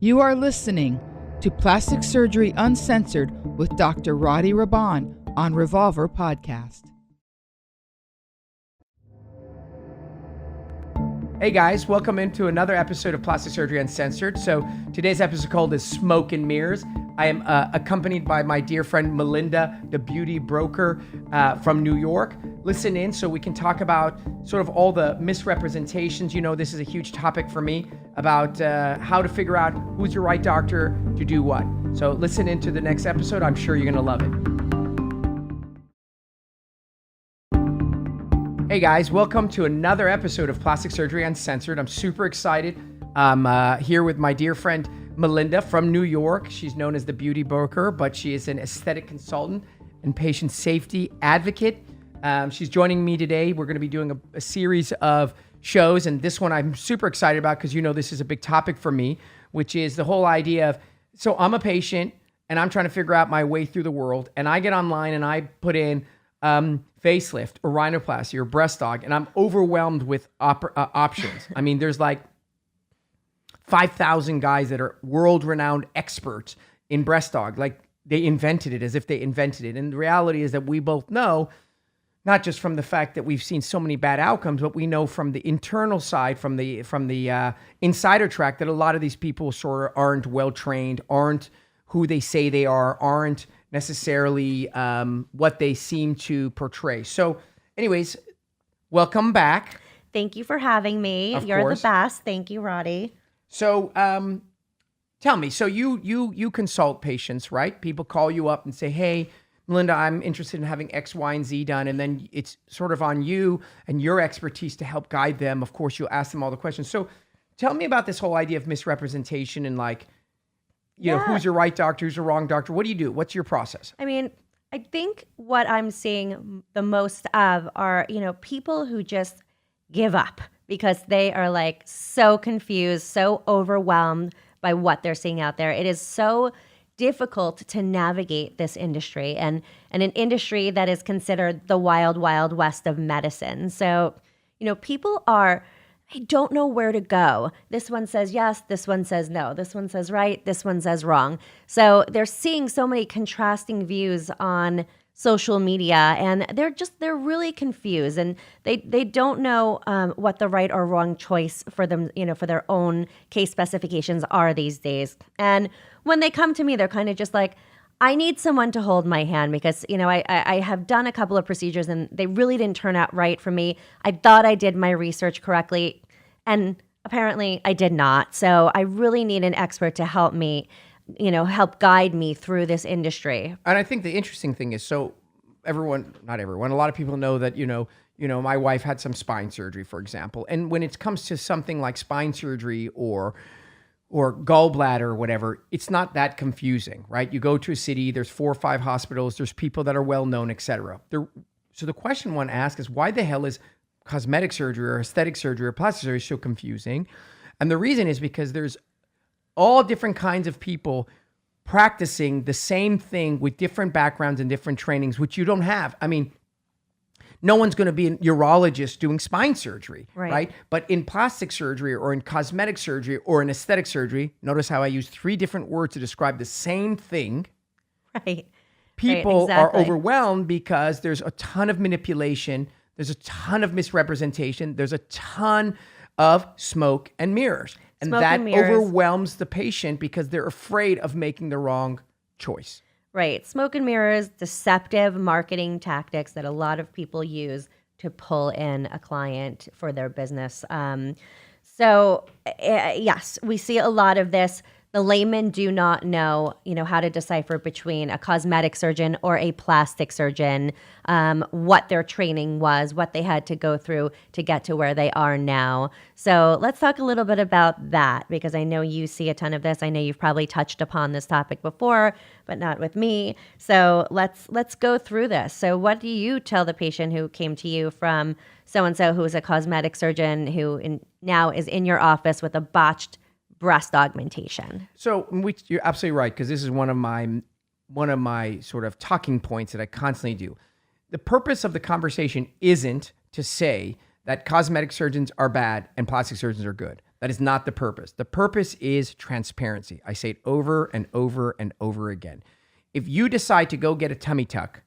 You are listening to Plastic Surgery Uncensored with Dr. Roddy Raban on Revolver Podcast. Hey guys, welcome into another episode of Plastic Surgery Uncensored. So today's episode called is Smoke and Mirrors. I am accompanied by my dear friend Melinda, the beauty broker from New York. Listen in so we can talk about sort of all the misrepresentations. You know, this is a huge topic for me about how to figure out who's your right doctor to do what. So listen into the next episode. I'm sure you're gonna love it. Hey guys, welcome to another episode of Plastic Surgery Uncensored. I'm super excited. I'm here with my dear friend Melinda from New York. She's known as the beauty broker, but she is an aesthetic consultant and patient safety advocate. She's joining me today. We're going to be doing a series of shows, and this one I'm super excited about because you know this is a big topic for me, which is the whole idea of, so I'm a patient and I'm trying to figure out my way through the world, and I get online and I put in facelift or rhinoplasty or breast aug, and I'm overwhelmed with options. I mean, there's like 5,000 guys that are world-renowned experts in breast aug. Like, they invented it as if they invented it. And the reality is that we both know, not just from the fact that we've seen so many bad outcomes, but we know from the internal side, from the insider track, that a lot of these people sort of aren't well-trained, aren't who they say they are, aren't necessarily what they seem to portray. So anyways, welcome back. Thank you for having me. You're the best. Thank you, Roddy. So tell me, so you consult patients, right? People call you up and say, hey, Melinda, I'm interested in having X, Y, and Z done. And then it's sort of on you and your expertise to help guide them. Of course, you'll ask them all the questions. So tell me about this whole idea of misrepresentation and like, you know, who's your right doctor, who's your wrong doctor? What do you do? What's your process? I mean, I think what I'm seeing the most of are, you know, people who just give up because they are like so confused, so overwhelmed by what they're seeing out there. It is so difficult to navigate this industry and an industry that is considered the wild, wild west of medicine. So, you know, people are, I don't know where to go. This one says yes, this one says no. This one says right, this one says wrong. So they're seeing so many contrasting views on social media, and they're really confused, and they don't know what the right or wrong choice for them, you know, for their own case specifications are these days. And when they come to me, they're kind of just like, I need someone to hold my hand because, you know, I have done a couple of procedures and they really didn't turn out right for me. I thought I did my research correctly, and apparently I did not. So I really need an expert to help me, you know, help guide me through this industry. And I think the interesting thing is, so not everyone, a lot of people know that, you know, my wife had some spine surgery, for example. And when it comes to something like spine surgery or gallbladder or whatever, it's not that confusing, right? You go to a city, there's 4 or 5 hospitals, there's people that are well-known, et cetera. So the question one asks is, why the hell is cosmetic surgery or aesthetic surgery or plastic surgery so confusing? And the reason is because there's all different kinds of people practicing the same thing with different backgrounds and different trainings, which you don't have. I mean, no one's going to be a urologist doing spine surgery, right? But in plastic surgery or in cosmetic surgery or in aesthetic surgery, notice how I use 3 different words to describe the same thing. Right. People are overwhelmed because there's a ton of manipulation. There's a ton of misrepresentation. There's a ton of smoke and mirrors. And that overwhelms the patient because they're afraid of making the wrong choice. Right. Smoke and mirrors, deceptive marketing tactics that a lot of people use to pull in a client for their business. Yes, we see a lot of this. The laymen do not know, you know, how to decipher between a cosmetic surgeon or a plastic surgeon, what their training was, what they had to go through to get to where they are now. So let's talk a little bit about that, because I know you see a ton of this. I know you've probably touched upon this topic before, but not with me. So let's go through this. So what do you tell the patient who came to you from so-and-so who is a cosmetic surgeon who now is in your office with a botched breast augmentation? So you're absolutely right, because this is one of my sort of talking points that I constantly do. The purpose of the conversation isn't to say that cosmetic surgeons are bad and plastic surgeons are good. That is not the purpose. The purpose is transparency. I say it over and over and over again. If you decide to go get a tummy tuck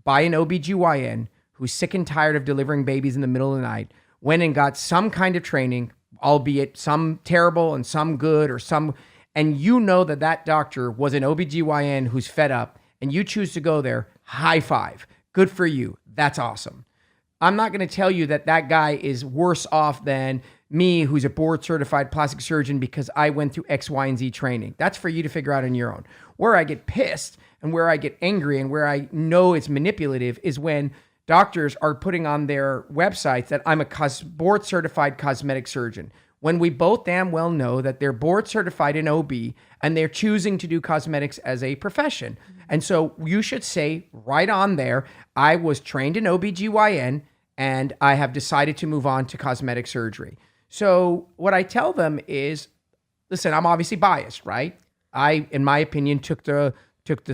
by an OBGYN who's sick and tired of delivering babies in the middle of the night, went and got some kind of training, albeit some terrible and some good or some, and you know that that doctor was an OBGYN who's fed up and you choose to go there, high five. Good for you. That's awesome. I'm not going to tell you that that guy is worse off than me, who's a board certified plastic surgeon because I went through X, Y, and Z training. That's for you to figure out on your own. Where I get pissed and where I get angry and where I know it's manipulative is when doctors are putting on their websites that I'm a board certified cosmetic surgeon, when we both damn well know that they're board certified in OB and they're choosing to do cosmetics as a profession. And so you should say right on there, I was trained in OBGYN and I have decided to move on to cosmetic surgery. So what I tell them is, listen, I'm obviously biased, right? I, in my opinion, took the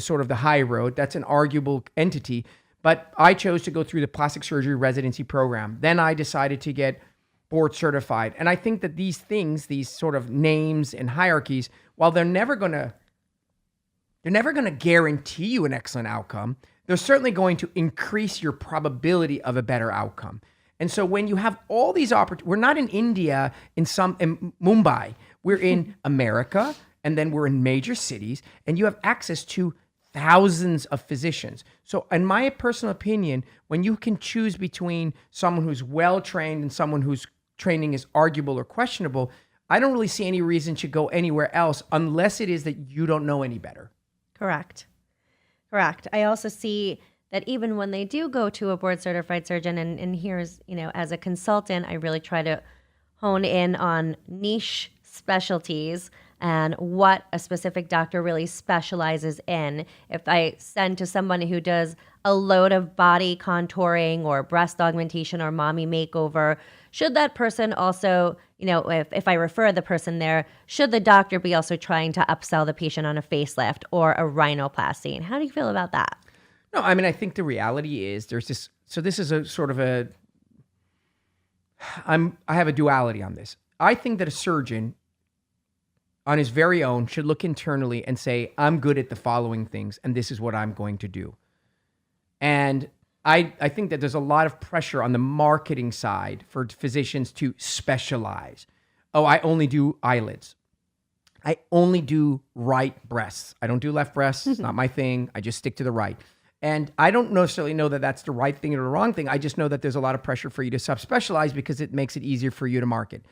sort of the high road. That's an arguable entity, but I chose to go through the plastic surgery residency program. Then I decided to get board certified. And I think that these things, these sort of names and hierarchies, while they're never going to guarantee you an excellent outcome, they're certainly going to increase your probability of a better outcome. And so when you have all these opportunities, we're not in India, in Mumbai, we're in America, and then we're in major cities, and you have access to thousands of physicians. So in my personal opinion, when you can choose between someone who's well-trained and someone whose training is arguable or questionable, I don't really see any reason to go anywhere else unless it is that you don't know any better. Correct. I also see that even when they do go to a board certified surgeon, and here's, as a consultant, I really try to hone in on niche specialties and what a specific doctor really specializes in. If I send to someone who does a load of body contouring or breast augmentation or mommy makeover, should that person also, if I refer the person there, should the doctor be also trying to upsell the patient on a facelift or a rhinoplasty? And how do you feel about that? No, I mean, I think the reality is there's this, so this is a sort of I have a duality on this. I think that a surgeon on his very own should look internally and say, I'm good at the following things, and this is what I'm going to do. And I think that there's a lot of pressure on the marketing side for physicians to specialize. Oh, I only do eyelids. I only do right breasts. I don't do left breasts. It's not my thing. I just stick to the right. And I don't necessarily know that that's the right thing or the wrong thing. I just know that there's a lot of pressure for you to subspecialize because it makes it easier for you to market.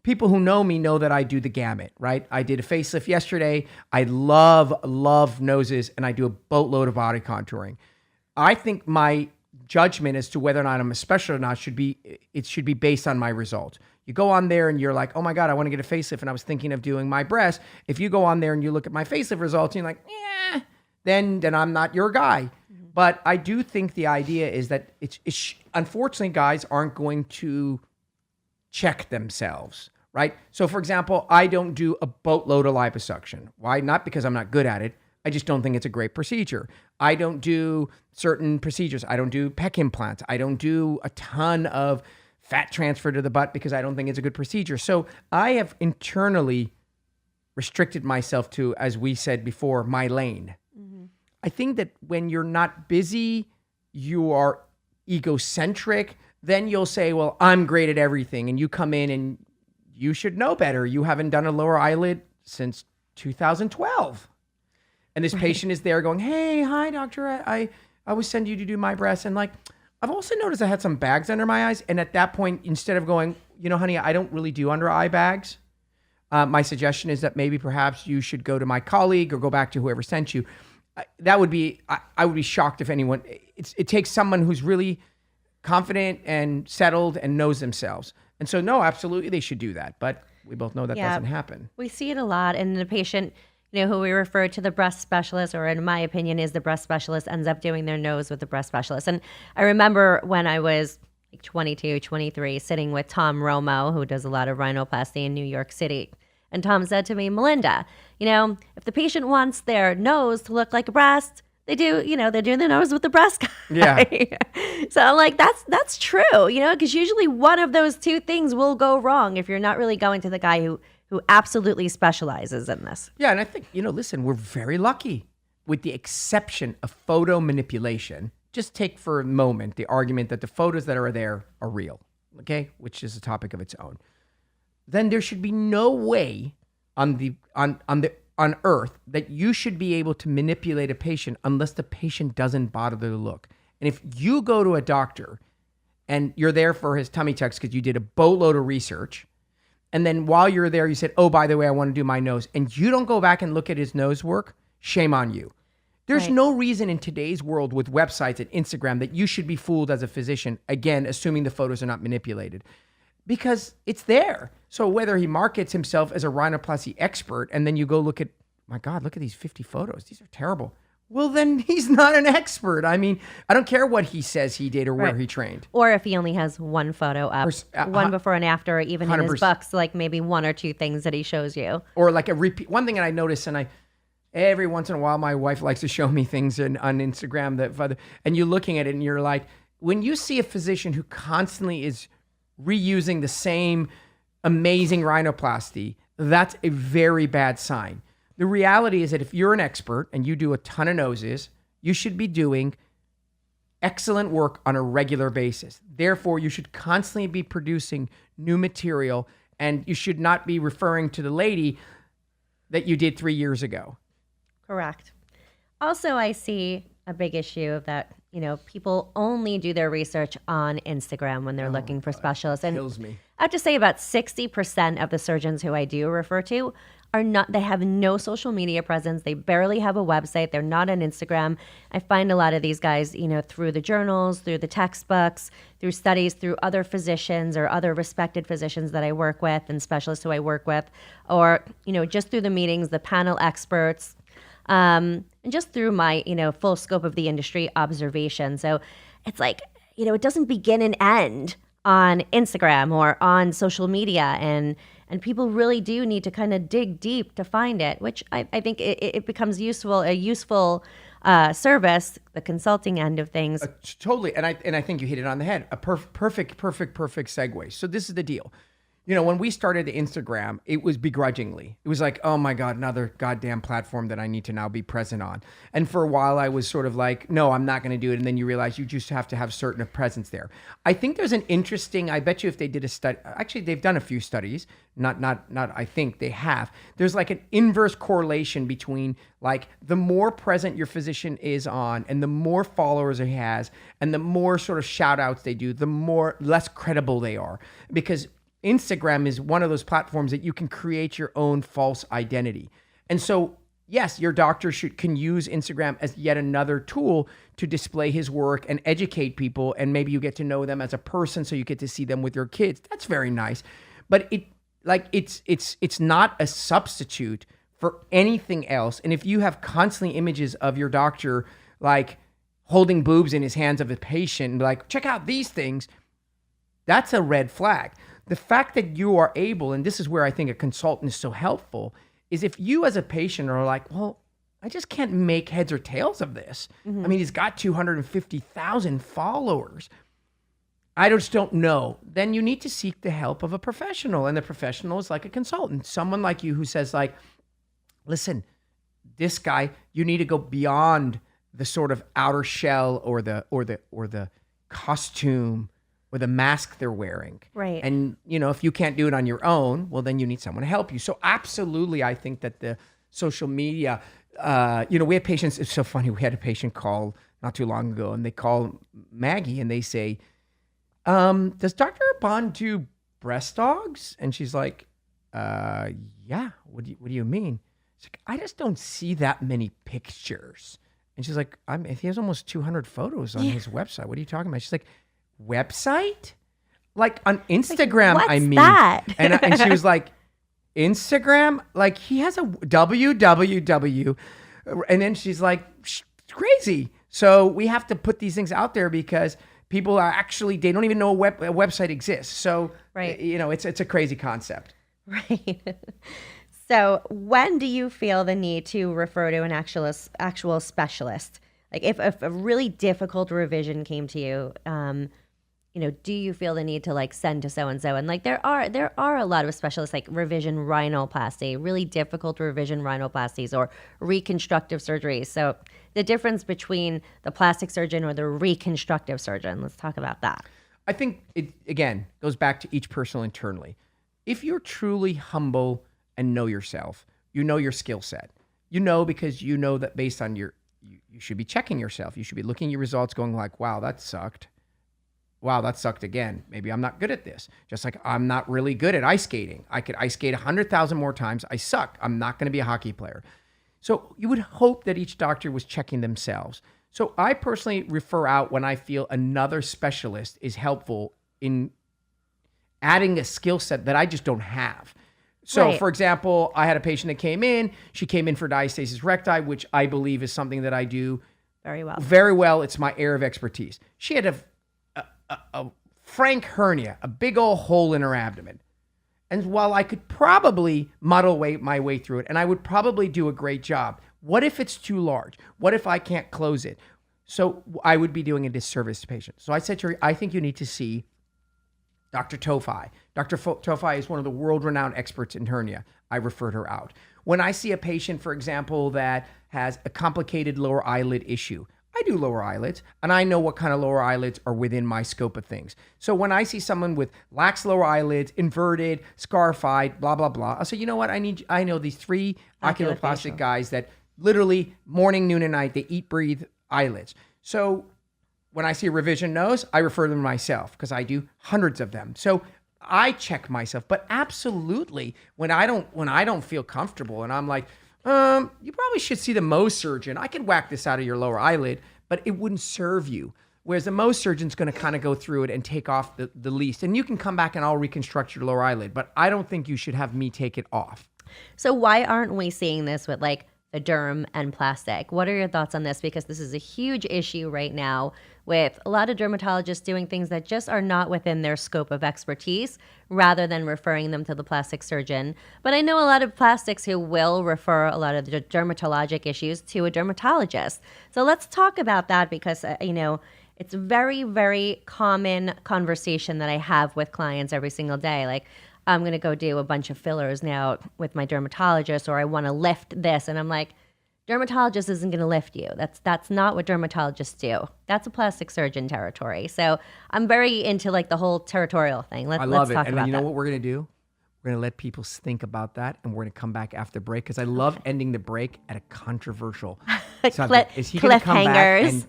People who know me know that I do the gamut, right? I did a facelift yesterday. I love noses, and I do a boatload of body contouring. I think my judgment as to whether or not I'm a specialist or not should be based on my results. You go on there and you're like, oh my God, I want to get a facelift, and I was thinking of doing my breast. If you go on there and you look at my facelift results and you're like, then I'm not your guy. But I do think the idea is that unfortunately, guys aren't going to check themselves, right? So for example, I don't do a boatload of liposuction. Why? Not because I'm not good at it. I just don't think it's a great procedure. I don't do certain procedures. I don't do pec implants. I don't do a ton of fat transfer to the butt because I don't think it's a good procedure. So I have internally restricted myself to, as we said before, my lane. I think that when you're not busy, you are egocentric, then you'll say, well, I'm great at everything. And you come in and you should know better. You haven't done a lower eyelid since 2012. And this patient is there going, hey, hi, doctor. I was sending you to do my breasts. And like, I've also noticed I had some bags under my eyes. And at that point, instead of going, honey, I don't really do under eye bags. My suggestion is that maybe perhaps you should go to my colleague or go back to whoever sent you. I would be shocked if anyone, it takes someone who's really confident and settled and knows themselves. And so, no, absolutely they should do that. But we both know that doesn't happen. We see it a lot. And the patient, who we refer to the breast specialist, or in my opinion is the breast specialist, ends up doing their nose with the breast specialist. And I remember when I was like 22, 23, sitting with Tom Romo, who does a lot of rhinoplasty in New York City. And Tom said to me, Melinda, if the patient wants their nose to look like a breast, they do, they're doing their nose with the breast guy. Yeah. So I'm like, that's true, because usually one of those two things will go wrong if you're not really going to the guy who absolutely specializes in this. Yeah, and I think, listen, we're very lucky. With the exception of photo manipulation, just take for a moment the argument that the photos that are there are real, okay, which is a topic of its own. Then there should be no way on Earth that you should be able to manipulate a patient unless the patient doesn't bother to look. And if you go to a doctor and you're there for his tummy tucks because you did a boatload of research, and then while you're there, you said, oh, by the way, I want to do my nose, and you don't go back and look at his nose work, shame on you. There's Right. no reason in today's world with websites and Instagram that you should be fooled as a physician, again, assuming the photos are not manipulated, because it's there. So whether he markets himself as a rhinoplasty expert and then you go look at, my God, look at these 50 photos. These are terrible. Well, then he's not an expert. I mean, I don't care what he says he did or where Right. he trained. Or if he only has one photo up, one before and after, or even in his 100%. books, like maybe one or two things that he shows you. Or like a repeat. One thing that I notice, and every once in a while, my wife likes to show me things on Instagram and you're looking at it and you're like, when you see a physician who constantly is reusing the same amazing rhinoplasty, that's a very bad sign. The reality is that if you're an expert and you do a ton of noses, you should be doing excellent work on a regular basis. Therefore, you should constantly be producing new material, and you should not be referring to the lady that you did 3 years ago. Correct. Also, I see a big issue of that, people only do their research on Instagram when they're looking for specialists. And Kills me. I have to say about 60% of the surgeons who I do refer to they have no social media presence. They barely have a website. They're not on Instagram. I find a lot of these guys, through the journals, through the textbooks, through studies, through other physicians or other respected physicians that I work with and specialists who I work with, or, just through the meetings, the panel experts, and just through my, full scope of the industry observation. So it's like, it doesn't begin and end on Instagram or on social media. And people really do need to kind of dig deep to find it, which I think it becomes a useful service, the consulting end of things. Totally. And I think you hit it on the head. A perfect segue. So this is the deal. When we started the Instagram, it was begrudgingly. It was like, oh my God, another goddamn platform that I need to now be present on. And for a while I was sort of like, no, I'm not going to do it. And then you realize you just have to have certain presence there. I think there's an interesting, I bet you if they did a study, actually they've done a few studies, not I think they have. There's like an inverse correlation between like the more present your physician is on and the more followers he has and the more sort of shout outs they do, the less credible they are. Because Instagram is one of those platforms that you can create your own false identity. And so, yes, your doctor can use Instagram as yet another tool to display his work and educate people. And maybe you get to know them as a person, so you get to see them with your kids. That's very nice. But it's not a substitute for anything else. And if you have constantly images of your doctor, like holding boobs in his hands of a patient, and like, check out these things, that's a red flag. The fact that you are able, and this is where I think a consultant is so helpful, is if you as a patient are like, well, I just can't make heads or tails of this. I mean, he's got 250,000 followers. I just don't know. Then you need to seek the help of a professional. And the professional is like a consultant, someone like you who says like, listen, this guy, you need to go beyond the sort of outer shell or the costume or the mask they're wearing. Right. And, if you can't do it on your own, well, then you need someone to help you. So absolutely, I think that the social media, we have patients. It's so funny. We had a patient call not too long ago, and they call Maggie and they say, does Dr. Bond do breast dogs? And she's like, yeah. What do you mean? She's like, I just don't see that many pictures. And she's like, he has almost 200 photos on his website. What are you talking about? She's like, website? Like on Instagram, what's I mean. that? And she was like, Instagram? Like he has a www. And then she's like, crazy. So we have to put these things out there because people are actually, they don't even know a website exists. So, Right. It's a crazy concept. Right. So when do you feel the need to refer to an actual specialist? Like if a really difficult revision came to you, do you feel the need to like send to so and so? And like there are a lot of specialists like revision rhinoplasty, really difficult revision rhinoplasties or reconstructive surgeries. So the difference between the plastic surgeon or the reconstructive surgeon, let's talk about that. I think it, again, goes back to each person internally. If you're truly humble and know yourself, you know your skill set. You know because you know that based on you should be checking yourself. You should be looking at your results going like, wow, that sucked. Wow, that sucked again. Maybe I'm not good at this. Just like I'm not really good at ice skating. I could ice skate 100,000 more times. I suck. I'm not going to be a hockey player. So you would hope that each doctor was checking themselves. So I personally refer out when I feel another specialist is helpful in adding a skill set that I just don't have. So, Right. for example, I had a patient that came in. She came in for diastasis recti, which I believe is something that I do Very well. very well. It's my area of expertise. She had a frank hernia, a big old hole in her abdomen. And while I could probably muddle my way through it, and I would probably do a great job, what if it's too large? What if I can't close it? So I would be doing a disservice to patients. So I said to her, I think you need to see Dr. Tofai. Dr. Tofai is one of the world-renowned experts in hernia. I referred her out. When I see a patient, for example, that has a complicated lower eyelid issue, I do lower eyelids, and I know what kind of lower eyelids are within my scope of things. So when I see someone with lax lower eyelids, inverted, scarified, blah, blah, blah, I'll say, you know what? I know these 3 oculoplastic Oculofacial. guys that literally morning, noon, and night, they eat, breathe eyelids. So when I see a revision nose, I refer them to myself because I do hundreds of them. So I check myself, but absolutely when I don't feel comfortable and I'm like, you probably should see the Mohs surgeon. I can whack this out of your lower eyelid, but it wouldn't serve you. Whereas the Mohs surgeon's going to kind of go through it and take off the least. And you can come back and I'll reconstruct your lower eyelid, but I don't think you should have me take it off. So why aren't we seeing this with like the derm and plastic? What are your thoughts on this? Because this is a huge issue right now with a lot of dermatologists doing things that just are not within their scope of expertise rather than referring them to the plastic surgeon. But I know a lot of plastics who will refer a lot of the dermatologic issues to a dermatologist. So let's talk about that because, it's a very, very common conversation that I have with clients every single day. Like, I'm going to go do a bunch of fillers now with my dermatologist, or I want to lift this. And I'm like, dermatologist isn't going to lift you. That's not what dermatologists do. That's a plastic surgeon territory. So I'm very into like the whole territorial thing. I love let's it. talk And about you know that. what we're going to do? We're going to let people think about that, and we're going to come back after the break because I love ending the break at a controversial subject. Is he going to come back cliffhangers.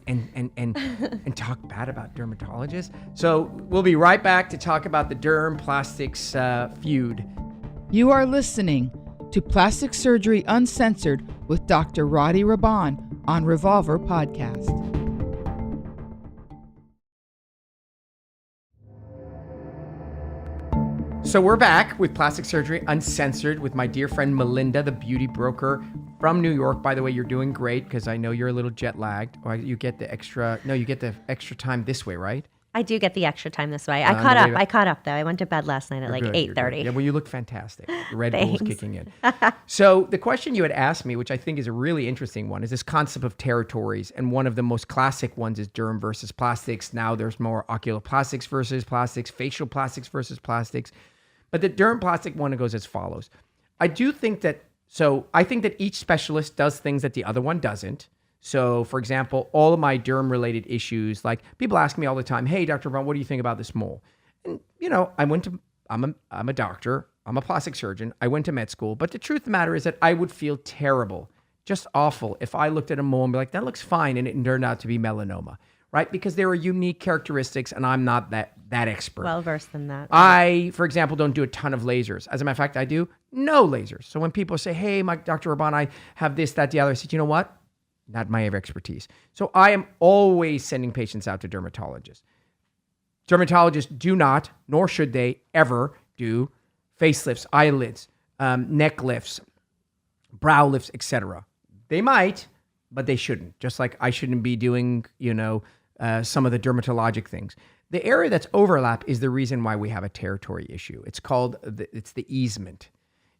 and talk bad about dermatologists? So we'll be right back to talk about the derm plastics feud. You are listening to Plastic Surgery Uncensored with Dr. Roddy Raban on Revolver Podcast. So we're back with Plastic Surgery Uncensored with my dear friend Melinda, the beauty broker from New York. By the way, you're doing great because I know you're a little jet lagged. Or you get the extra time this way, right? I do get the extra time this way. on the way back. I caught up though. I went to bed last night at like Good, you're good. 8:30. Yeah, well, you look fantastic. The Red Bull's Thanks. kicking in. So the question you had asked me, which I think is a really interesting one, is this concept of territories. And one of the most classic ones is derm versus plastics. Now there's more oculoplastics versus plastics, facial plastics versus plastics. But the derm plastic one goes as follows. I think that each specialist does things that the other one doesn't. So, for example, all of my derm-related issues, like people ask me all the time, hey, Dr. Brown, what do you think about this mole? And, I'm a doctor. I'm a plastic surgeon. I went to med school. But the truth of the matter is that I would feel terrible, just awful, if I looked at a mole and be like, that looks fine, and it turned out to be melanoma, right? Because there are unique characteristics, and I'm not that expert. Well versed in that. I, for example, don't do a ton of lasers. As a matter of fact, I do no lasers. So when people say, hey, my Dr. Raban, I have this, that, the other, I said, you know what? Not my area of expertise. So I am always sending patients out to dermatologists. Dermatologists do not, nor should they ever do facelifts, eyelids, neck lifts, brow lifts, etc. They might, but they shouldn't. Just like I shouldn't be doing, some of the dermatologic things. The area that's overlap is the reason why we have a territory issue. It's called, it's the easement.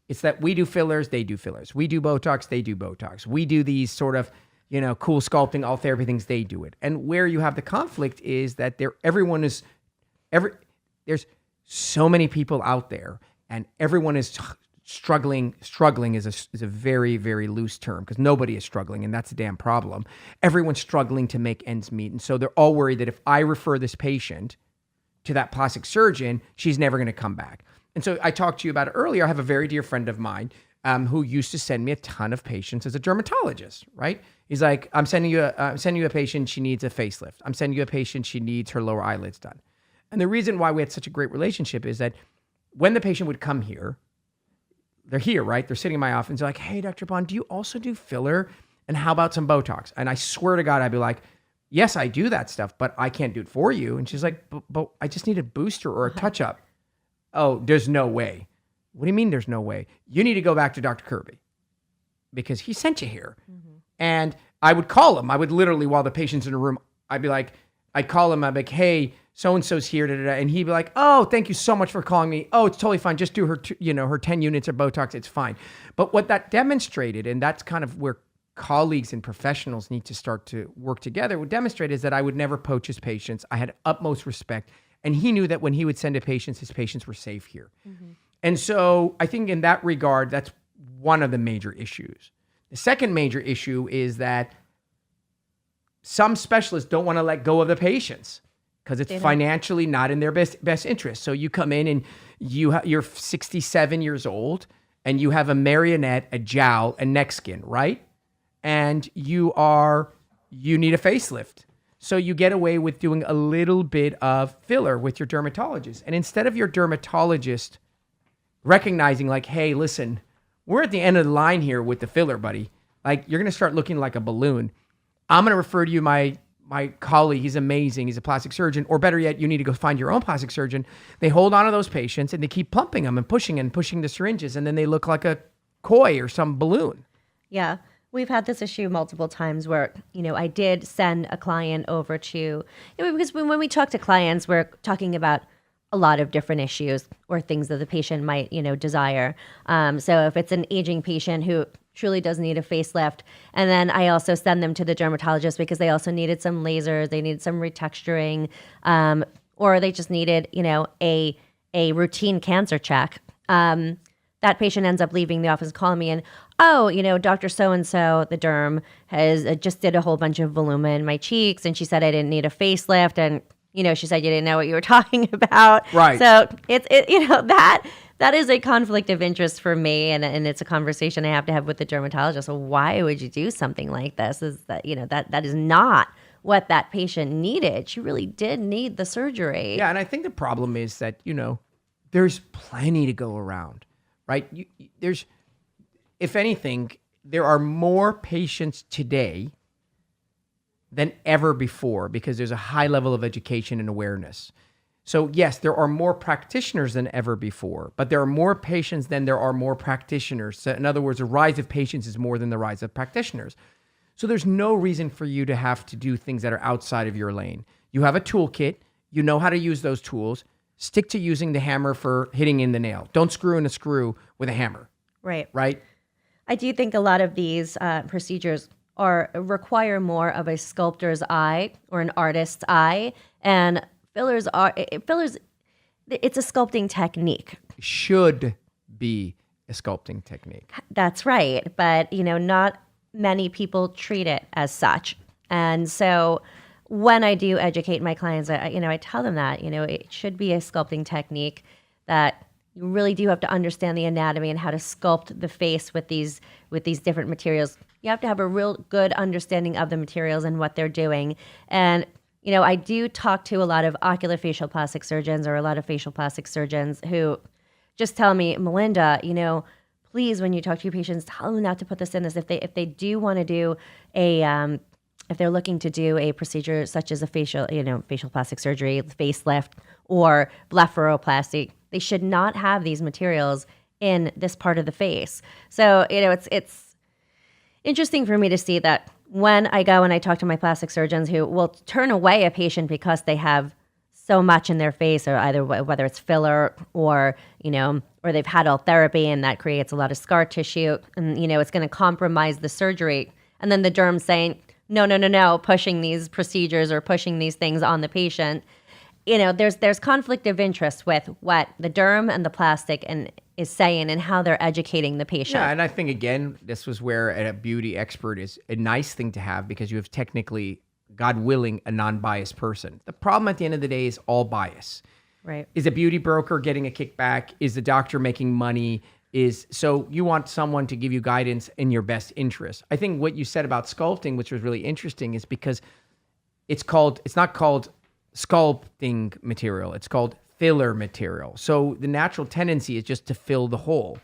It's that we do fillers, they do fillers. We do Botox, they do Botox. We do these sort of cool sculpting, all therapy things, they do it. And where you have the conflict is that there's so many people out there, and everyone is struggling. Struggling is a very, very loose term, because nobody is struggling, and that's a damn problem. Everyone's struggling to make ends meet. And so they're all worried that if I refer this patient to that plastic surgeon, she's never going to come back. And so I talked to you about it earlier. I have a very dear friend of mine who used to send me a ton of patients as a dermatologist, right? He's like, I'm sending you a patient, she needs a facelift. I'm sending you a patient, she needs her lower eyelids done. And the reason why we had such a great relationship is that when the patient would come here, they're here, right? They're sitting in my office. They're like, hey, Dr. Bond, do you also do filler? And how about some Botox? And I swear to God, I'd be like, yes, I do that stuff, but I can't do it for you. And she's like, but I just need a booster or a touch-up. Oh, there's no way. What do you mean there's no way? You need to go back to Dr. Kirby because he sent you here. Mm-hmm. And I would call him. I would literally, while the patient's in a room, I'd call him. I'd be like, hey, so-and-so's here. And he'd be like, oh, thank you so much for calling me. Oh, it's totally fine. Just do her, her 10 units of Botox. It's fine. But what that demonstrated, and that's kind of where colleagues and professionals need to start to work together, would demonstrate is that I would never poach his patients. I had utmost respect. And he knew that when he would send his patients were safe here. Mm-hmm. And so I think in that regard, that's one of the major issues. The second major issue is that some specialists don't want to let go of the patients because it's financially not in their best interest. So you come in and you're 67 years old and you have a marionette, a jowl, and neck skin, right? And you need a facelift. So you get away with doing a little bit of filler with your dermatologist. And instead of your dermatologist recognizing like, hey, listen, we're at the end of the line here with the filler, buddy. Like, you're going to start looking like a balloon. I'm going to refer to you my colleague. He's amazing. He's a plastic surgeon. Or better yet, you need to go find your own plastic surgeon. They hold on to those patients and they keep pumping them and pushing the syringes. And then they look like a koi or some balloon. Yeah. We've had this issue multiple times where, I did send a client over to, because when we talk to clients, we're talking about a lot of different issues or things that the patient might, desire. So if it's an aging patient who truly does need a facelift, and then I also send them to the dermatologist because they also needed some lasers, they needed some retexturing, or they just needed, a routine cancer check. That patient ends up leaving the office, calling me, and Dr. So-and-so, the derm, has just did a whole bunch of voluma in my cheeks, and she said I didn't need a facelift, and she said you didn't know what you were talking about. Right. So that is a conflict of interest for me, and it's a conversation I have to have with the dermatologist. So why would you do something like this? Is that that is not what that patient needed. She really did need the surgery. Yeah, and I think the problem is that there's plenty to go around, right? If anything, there are more patients today than ever before because there's a high level of education and awareness. So yes, there are more practitioners than ever before, but there are more patients than there are more practitioners. So in other words, the rise of patients is more than the rise of practitioners. So there's no reason for you to have to do things that are outside of your lane. You have a toolkit. You know how to use those tools. Stick to using the hammer for hitting in the nail. Don't screw in a screw with a hammer. Right. Right? I do think a lot of these procedures require more of a sculptor's eye or an artist's eye, and fillers, it's a sculpting technique. Should be a sculpting technique. That's right, but not many people treat it as such, and so when I do educate my clients, I tell them that it should be a sculpting technique, that you really do have to understand the anatomy and how to sculpt the face with these different materials. You have to have a real good understanding of the materials and what they're doing. And, I do talk to a lot of oculofacial plastic surgeons or a lot of facial plastic surgeons who just tell me, Melinda, please, when you talk to your patients, tell them not to put this in this. If they do want to do if they're looking to do a procedure such as a facial plastic surgery, facelift, or blepharoplasty, they should not have these materials in this part of the face. So, it's interesting for me to see that when I go and I talk to my plastic surgeons who will turn away a patient because they have so much in their face, or either whether it's filler or or they've had all therapy and that creates a lot of scar tissue, and it's going to compromise the surgery. and then the derm saying, no, pushing these procedures or pushing these things on the patient. There's conflict of interest with what the derm and the plastic is saying and how they're educating the patient. Yeah, and I think, again, this was where a beauty expert is a nice thing to have because you have technically, God willing, a non-biased person. The problem at the end of the day is all bias. Right. Is a beauty broker getting a kickback? Is the doctor making money? So you want someone to give you guidance in your best interest. I think what you said about sculpting, which was really interesting, is because it's not called sculpting material. It's called filler material. So the natural tendency is just to fill the hole.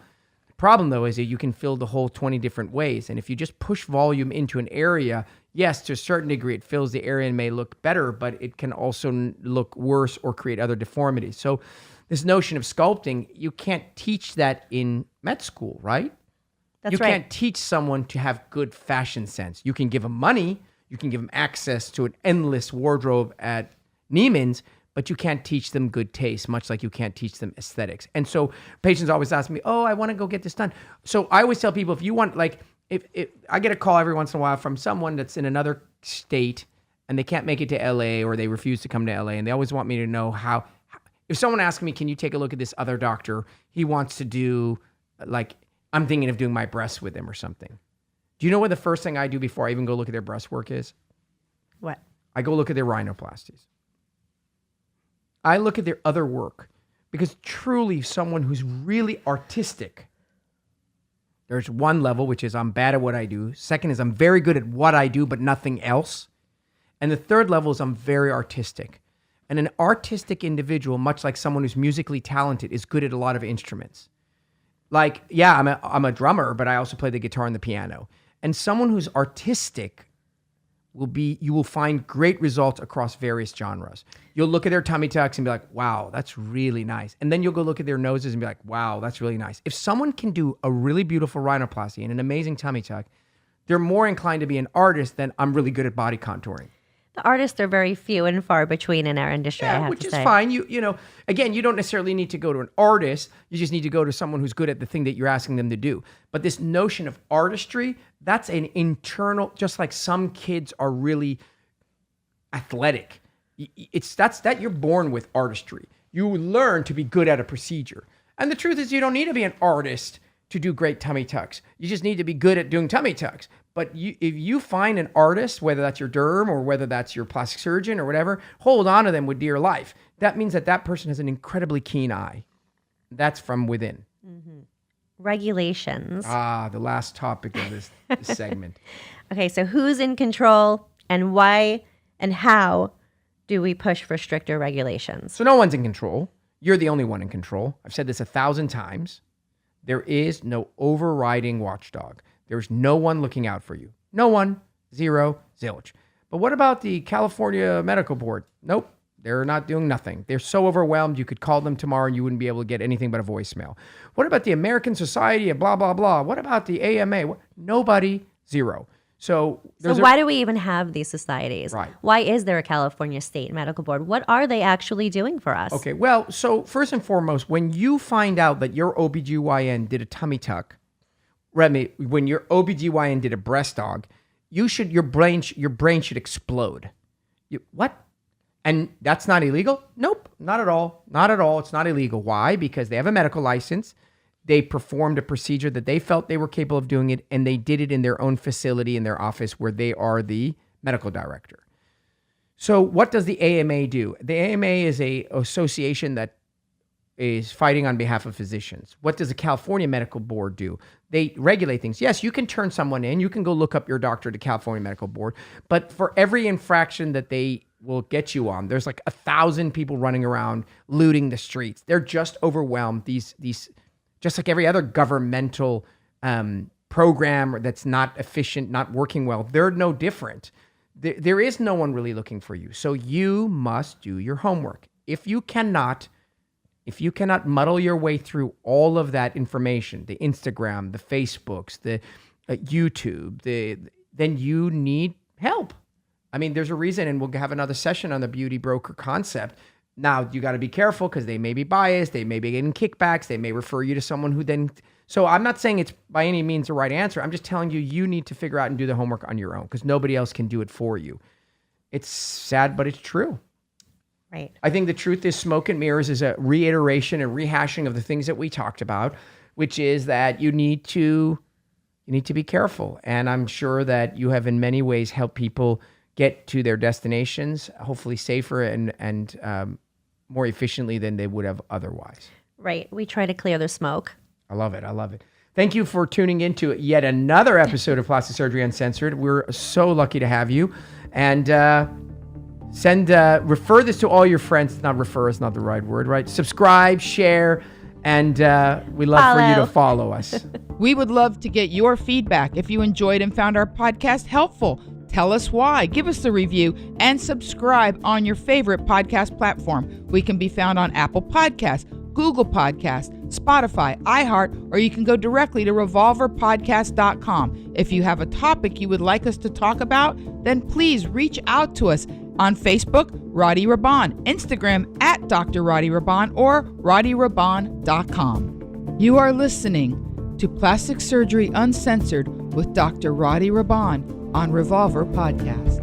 The problem, though, is that you can fill the hole 20 different ways. And if you just push volume into an area, yes, to a certain degree, it fills the area and may look better, but it can also look worse or create other deformities. So this notion of sculpting, you can't teach that in med school, right? That's you right. can't teach someone to have good fashion sense. You can give them money, you can give them access to an endless wardrobe at Neiman's, but you can't teach them good taste, much like you can't teach them aesthetics. And so patients always ask me, I want to go get this done. So I always tell people, if you want, like, if I get a call every once in a while from someone that's in another state and they can't make it to LA or they refuse to come to LA, and they always want me to know how. If someone asks me, can you take a look at this other doctor? He wants to do, like, I'm thinking of doing my breasts with him or something. Do you know what the first thing I do before I even go look at their breast work is? What? I go look at their rhinoplasties. I look at their other work because truly someone who's really artistic, there's one level, which is I'm bad at what I do. Second is I'm very good at what I do, but nothing else. And the third level is I'm very artistic. And an artistic individual, much like someone who's musically talented, is good at a lot of instruments. Like, yeah, I'm a drummer, but I also play the guitar and the piano. And someone who's artistic you will find great results across various genres. You'll look at their tummy tucks and be like, wow, that's really nice. And then you'll go look at their noses and be like, wow, that's really nice. If someone can do a really beautiful rhinoplasty and an amazing tummy tuck, they're more inclined to be an artist than I'm really good at body contouring. The artists are very few and far between in our industry, I have which to is say. fine. Again, you don't necessarily need to go to an artist. You just need to go to someone who's good at the thing that you're asking them to do. But this notion of artistry, that's an internal, just like some kids are really athletic. That you're born with artistry. You learn to be good at a procedure. And the truth is you don't need to be an artist to do great tummy tucks. You just need to be good at doing tummy tucks. But if you find an artist, whether that's your derm or whether that's your plastic surgeon or whatever, hold on to them with dear life. That means that person has an incredibly keen eye. That's from within. Mm-hmm. Regulations. The last topic of this segment. Okay, so who's in control and why and how do we push for stricter regulations? So no one's in control. You're the only one in control. I've said this 1,000 times. There is no overriding watchdog. There's no one looking out for you. No one. Zero. Zilch. But what about the California Medical Board? Nope. They're not doing nothing. They're so overwhelmed, you could call them tomorrow and you wouldn't be able to get anything but a voicemail. What about the American Society of blah, blah, blah? What about the AMA? Nobody. Zero. So why do we even have these societies? Right. Why is there a California State Medical Board? What are they actually doing for us? Okay, well, so first and foremost, when you find out that your OBGYN did a tummy tuck, when your OBGYN did a breast dog, your brain should explode. What? And that's not illegal? Nope, not at all. Not at all. It's not illegal. Why? Because they have a medical license. They performed a procedure that they felt they were capable of doing it, and they did it in their own facility, in their office, where they are the medical director. So what does the AMA do? The AMA is an association that is fighting on behalf of physicians. What does the California Medical Board do? They regulate things. Yes, you can turn someone in. You can go look up your doctor at the California Medical Board. But for every infraction that they will get you on, there's like 1,000 people running around looting the streets. They're just overwhelmed. These just like every other governmental program that's not efficient, not working well, they're no different. There is no one really looking for you. So you must do your homework. If you cannot muddle your way through all of that information, the Instagram, the Facebooks, the YouTube, then you need help. I mean, there's a reason, and we'll have another session on the beauty broker concept. Now, you got to be careful because they may be biased. They may be getting kickbacks. They may refer you to someone who then So I'm not saying it's by any means the right answer. I'm just telling you, you need to figure out and do the homework on your own because nobody else can do it for you. It's sad, but it's true. Right. I think the truth is smoke and mirrors is a reiteration and rehashing of the things that we talked about, which is that you need to be careful. And I'm sure that you have in many ways helped people get to their destinations, hopefully safer and more efficiently than they would have otherwise. Right. We try to clear the smoke. I love it. I love it. Thank you for tuning in to yet another episode of Plastic Surgery Uncensored. We're so lucky to have you. And refer this to all your friends. Not refer is not the right word, right? Subscribe, share, and we love for you to follow us. We would love to get your feedback. If you enjoyed and found our podcast helpful, tell us why. Give us the review and subscribe on your favorite podcast platform. We can be found on Apple Podcasts, Google Podcasts, Spotify, iHeart, or you can go directly to revolverpodcast.com. If you have a topic you would like us to talk about, then please reach out to us on Facebook, Radi Raban, Instagram at Dr. Radi Raban, or RadiRaban.com. You are listening to Plastic Surgery Uncensored with Dr. Radi Raban on Revolver Podcast.